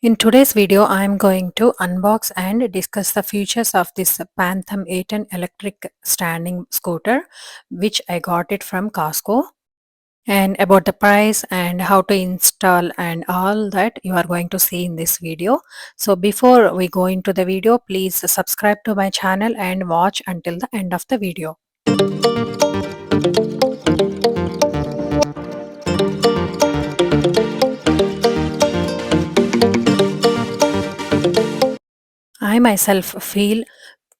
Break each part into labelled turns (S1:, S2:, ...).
S1: In today's video, I am going to unbox and discuss the features of this Phantom A10 electric standing scooter, which I got it from Costco, and about the price and how to install and all that you are going to see in this video. So before we go into the video, please subscribe to my channel and watch until the end of the video. I myself feel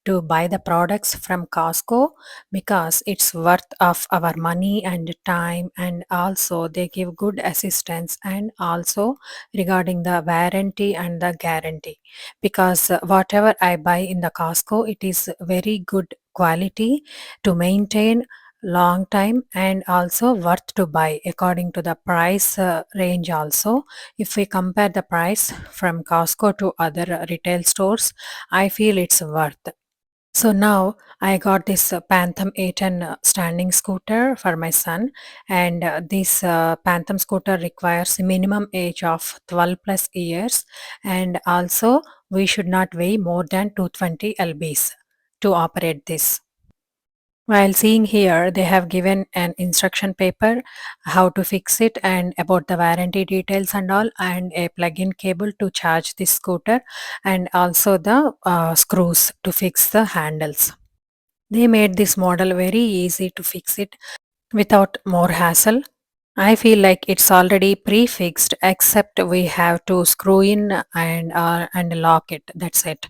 S1: to buy the products from Costco because it's worth of our money and time, and also they give good assistance, and also regarding the warranty and the guarantee, because whatever I buy in the Costco, it is very good quality to maintain long time, and also worth to buy according to the price range. Also, if we compare the price from Costco to other retail stores, I feel it's worth. So now I got this Phantom A10 standing scooter for my son, and this Phantom scooter requires a minimum age of 12 plus years, and also we should not weigh more than 220 lbs to operate this. While seeing here, they have given an instruction paper how to fix it and about the warranty details and all, and a plug-in cable to charge this scooter, and also the screws to fix the handles. They made this model very easy to fix it without more hassle. I feel like it's already pre-fixed, except we have to screw in and lock it. That's it.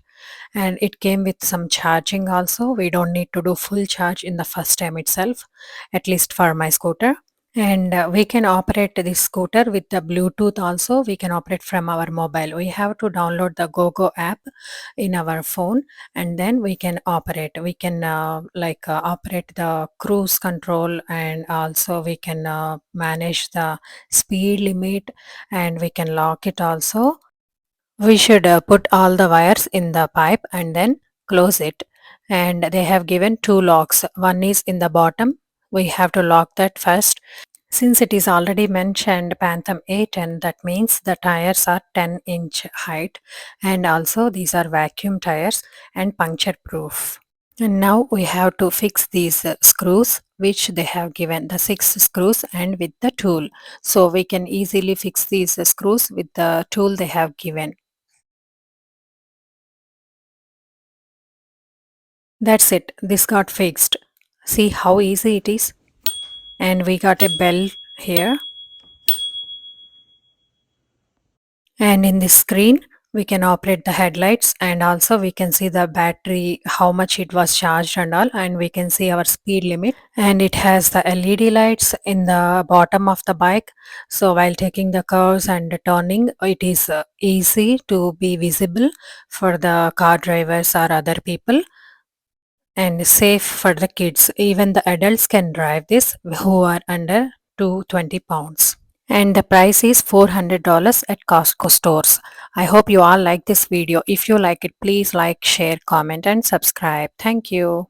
S1: And it came with some charging also. We don't need to do full charge in the first time itself, at least for my scooter. And we can operate this scooter with the Bluetooth also. We can operate from our mobile. We have to download the GoGo app in our phone, and then we can operate. We can operate the cruise control, and also we can manage the speed limit, and we can lock it also. We should put all the wires in the pipe and then close it. And they have given two locks. One is in the bottom. We have to lock that first. Since it is already mentioned Phantom A10, that means the tires are 10-inch height, and also these are vacuum tires and puncture proof. And now we have to fix these screws, which they have given the 6 screws and with the tool. So we can easily fix these screws with the tool they have given. That's it. This got fixed. See how easy it is? And we got a bell here. And in this screen, we can operate the headlights, and also we can see the battery, how much it was charged and all, and we can see our speed limit. And it has the LED lights in the bottom of the bike. So while taking the curves and turning, it is easy to be visible for the car drivers or other people, and safe for the kids. Even the adults can drive this who are under 220 pounds. And the price is $400 at Costco stores. I hope you all like this video. If you like it, please like, share, comment and subscribe. Thank you.